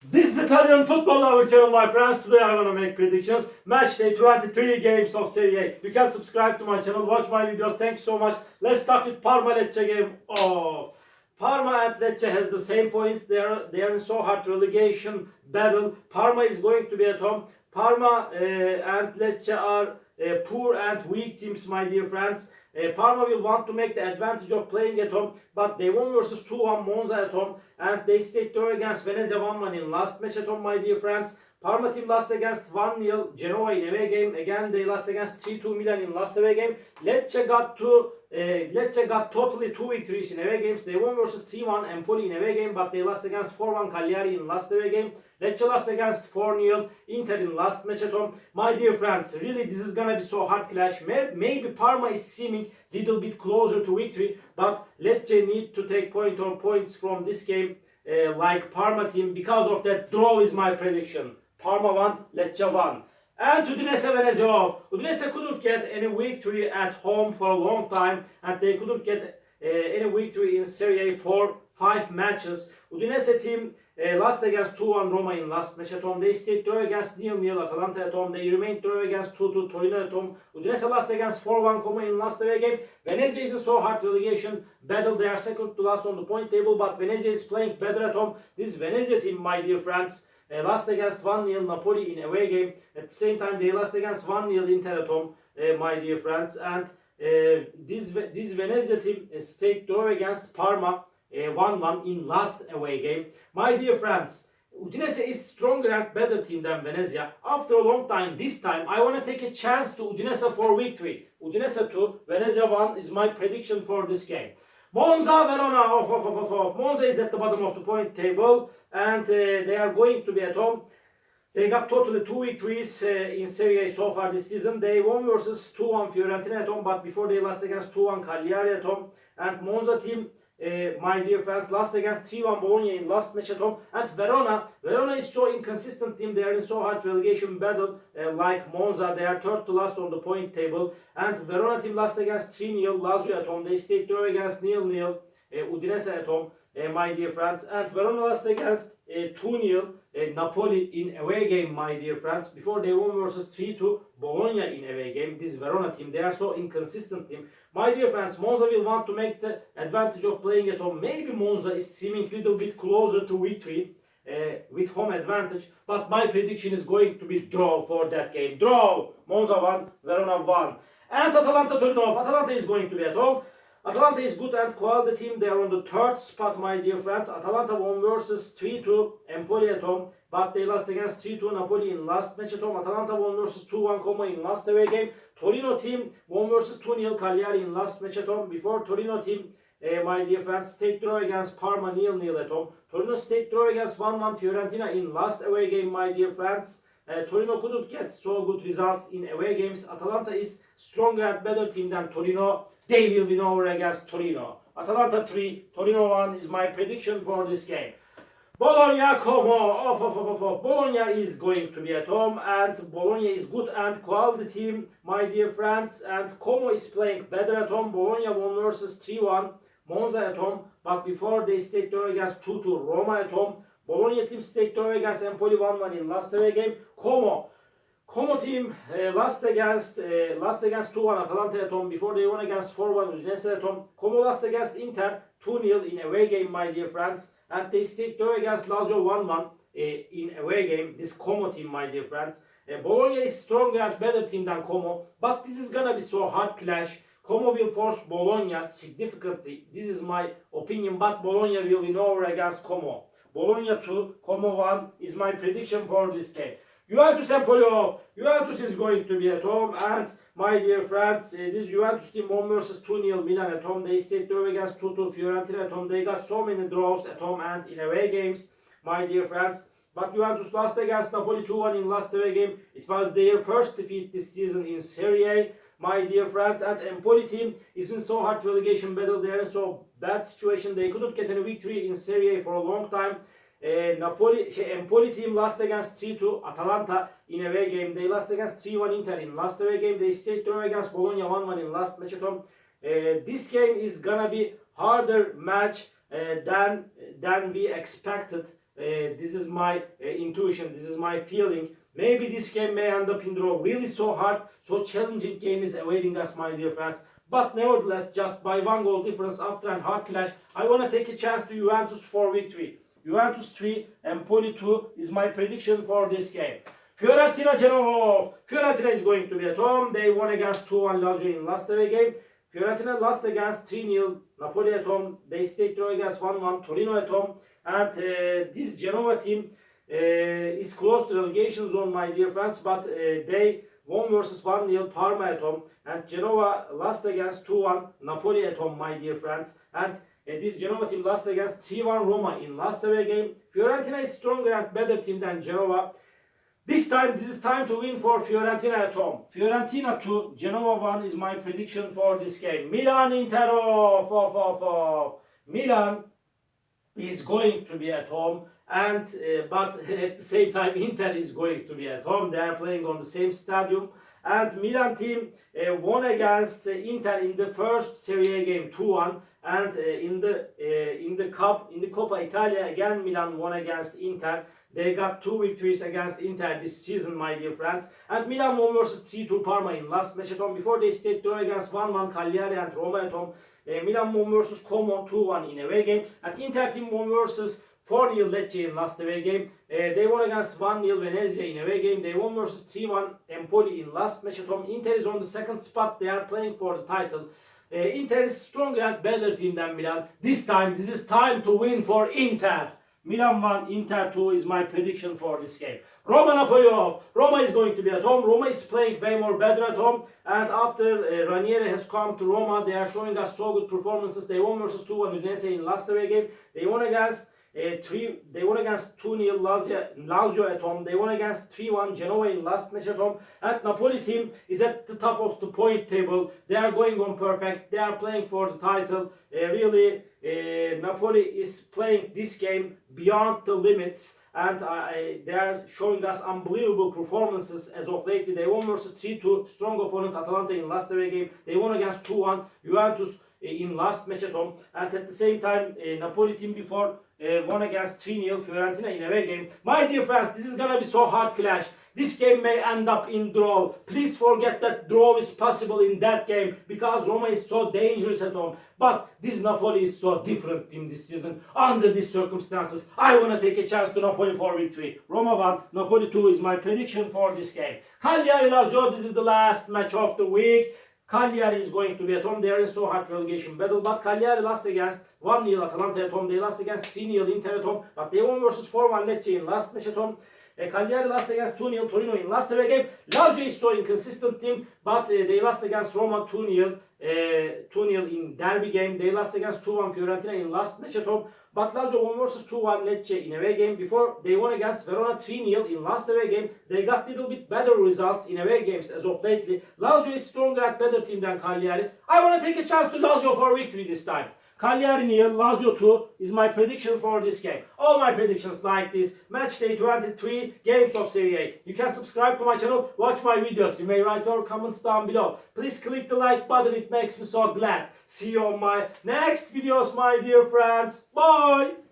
This is Italian football our channel, my friends. Today I want to make predictions. Match day 23 games of Serie. You can subscribe to my channel, watch my videos. Thank you so much. Let's start with Parma Lecce game. Parma and Lecce has the same points. They are in so hard relegation battle. Parma is going to be at home. Parma and Lecce are poor and weak teams, my dear friends. Parma will want to make the advantage of playing at home, but they won versus 2-1 Monza at home, and they stayed draw against Venezia 1-1 in last match at home, my dear friends. Parma team lost against 1-0 Genoa in away game. Again, they lost against 3-2 Milan in last away game. Lecce got totally 2 victories in away games. They won versus 3-1 Empoli in away game, but they lost against 4-1 Cagliari in last away game. Lecce lost against 4-0 Inter in last match at home. My dear friends, really this is gonna be so hard clash. Maybe Parma is seeming little bit closer to victory, but Lecce need to take points from this game like Parma team. Because of that, draw is my prediction. Parma 1, Lecce 1. And Udinese Venezia off. Udinese couldn't get any victory at home for a long time, and they couldn't get any victory in Serie for 5 matches. Udinese team lost against 2-1 Roma in last match at home. They stayed draw against 0-0 Atalanta at home. They remained draw against 2-2 Torino at home. Udinese lost against 4-1 Como in last away game. Venezia is in so hard relegation battle. They are second to last on the point table, but Venezia is playing better at home. This Venezia team, my dear friends, lost against 1-0 Napoli in away game. At the same time, they lost against 1-0 Inter at home, my dear friends. And this Venezia team stayed draw against Parma 1-1 in last away game. My dear friends, Udinese is stronger and better team than Venezia. After a long time, this time I want to take a chance to Udinese for victory. Udinese 2, Venezia 1 is my prediction for this game. Monza, Verona, off. Monza is at the bottom of the point table, and they are going to be at home. They got totally 2 victories in Serie so far this season. They won versus 2-1 Fiorentina at home, but before they lost against 2-1 Cagliari at home. And Monza team, my dear friends, lost against 3-1 Bologna in last match at home. And Verona is so inconsistent team. They are in so hard relegation battle like Monza. They are third to last on the point table. And Verona team lost against 3-0 Lazio at home. They stayed draw against 0-0 Udinese at home, my dear friends. And Verona lost against 2-0 Napoli in away game, my dear friends. Before they won versus 3-2 Bologna in away game. This Verona team, they are so inconsistent team. My dear friends, Monza will want to make the advantage of playing at home. Maybe Monza is seeming a little bit closer to victory with home advantage. But my prediction is going to be draw for that game. Draw! Monza 1, Verona 1. And Atalanta Torino. Atalanta is going to be at home. Atalanta is good and quality team. They are on the third spot, my dear friends. Atalanta won versus 3-2 Empoli at home, but they lost against 3-2 Napoli in last match at home. Atalanta won versus 2-1 Como in last away game. Torino team won versus 2-0 Cagliari in last match at home. Before Torino team, my dear friends, stayed draw against Parma 0-0 at home. Torino stayed draw against 1-1 Fiorentina in last away game, my dear friends. Torino couldn't get so good results in away games. Atalanta is stronger and better team than Torino. They will win over against Torino. Atalanta 3, Torino 1 is my prediction for this game. Bologna, Como, off. Bologna is going to be at home, and Bologna is good and quality team, my dear friends. And Como is playing better at home. Bologna won versus 3-1 Monza at home, but before they stayed draw against 2-2 Roma at home. Bologna team stayed draw against Empoli 1-1 in last away game. Como team lost against 2-1 Atalanta at home. Before they won against 4-1 Udinese at home. Como lost against Inter 2-0 in away game, my dear friends. And they stayed draw against Lazio 1-1 in away game. This Como team, my dear friends. Bologna is stronger and better team than Como. But this is gonna be so hard clash. Como will force Bologna significantly. This is my opinion. But Bologna will win over against Como. Bologna 2, Como 1 is my prediction for this game. Juventus Empoli off. Juventus is going to be at home, and my dear friends, this Juventus team won versus 2-0 Milan at home. They stayed draw against 2-2 Fiorentina at home. They got so many draws at home and in away games, my dear friends. But Juventus lost against Napoli 2-1 in last away game. It was their first defeat this season in Serie, my dear friends. And Empoli team is in so hard relegation battle. They are in so bad situation. They couldn't get any victory in Serie for a long time. Empoli team lost against 3-2 Atalanta in away game. They lost against 3-1 Inter in last away game. They stayed draw against Bologna 1-1 in last match at home. This game is gonna be harder match than we expected this is my intuition, this is my feeling. Maybe this game may end up in draw. Really so hard, so challenging game is awaiting us, my dear friends. But nevertheless, just by 1 goal difference after a hard clash, I want to take a chance to Juventus for victory. Juventus 3, Empoli 2 is my prediction for this game. Fiorentina Genoa. Fiorentina is going to be at home. They won against 2-1 Lazio in last away game. Fiorentina lost against 3-0 Napoli at home. They stayed draw against 1-1 Torino at home. And this Genoa team is close to relegation zone, my dear friends. But they won versus 1-0 Parma at home. And Genoa lost against 2-1 Napoli at home, my dear friends. And this Genoa team lost against 3-1 Roma in last away game. Fiorentina is stronger and better team than Genoa. This is time to win for Fiorentina at home. Fiorentina 2, Genoa 1 is my prediction for this game. Milan Inter Milan is going to be at home, and but at the same time Inter is going to be at home. They are playing on the same stadium. And Milan team won against Inter in the first Serie game 2-1, and in the Coppa Italia again Milan won against Inter. They got 2 victories against Inter this season, my dear friends. And Milan won versus 3-2 Parma in last match at home. Before they stayed draw against 1-1 Cagliari and Roma at home. Milan won versus Como 2-1 in away game. And Inter team won versus 4-0 Lecce in last away game. They won against 1-0 Venezia in away game. They won versus 3-1 Empoli in last match at home. Inter is on the second spot. They are playing for the title. Inter is stronger and better team than Milan. This is time to win for Inter. Milan 1, Inter 2 is my prediction for this game. Roma Napoli off. Roma is going to be at home. Roma is playing way more better at home. And after Ranieri has come to Roma, they are showing us so good performances. They won versus 2-1 Udinese in last away game. They won against 2-0 Lazio at home. They won against 3-1 Genoa in last match at home. And Napoli team is at the top of the point table. They are going on perfect. They are playing for the title. Napoli is playing this game beyond the limits, and they are showing us unbelievable performances as of lately. They won versus 3-2 strong opponent Atalanta in last away game. They won against 2-1 Juventus in last match at home. And at the same time, Napoli team before won against 3-0 Fiorentina in away game. My dear friends, this is gonna be so hard clash. This game may end up in draw. Please forget that draw is possible in that game because Roma is so dangerous at home. But this Napoli is so different team this season. Under these circumstances, I want to take a chance to Napoli for victory. Roma 1, Napoli 2 is my prediction for this game. Cagliari Lazio, this is the last match of the week. Cagliari is going to be at home. They are in so hard relegation battle. But Cagliari lost against 1-0 Atalanta at home. They lost against 3-0 Inter at home. But they won versus 4-1 Lecce in last match at home. Cagliari lost against 2-0 Torino in last away game. Lazio is so inconsistent team, but they lost against Roma 2-0 in derby game. They lost against 2-1 Fiorentina in last match at home. But Lazio won versus 2-1 Lecce in away game. Before they won against Verona 3-0 in last away game. They got little bit better results in away games as of lately. Lazio is stronger and better team than Cagliari. I want to take a chance to Lazio for victory this time. Cagliari 0, Lazio 2 is my prediction for this game. All my predictions like this. Match day 23 games of Serie A. You can subscribe to my channel, watch my videos. You may write your comments down below. Please click the like button, it makes me so glad. See you on my next videos, my dear friends. Bye!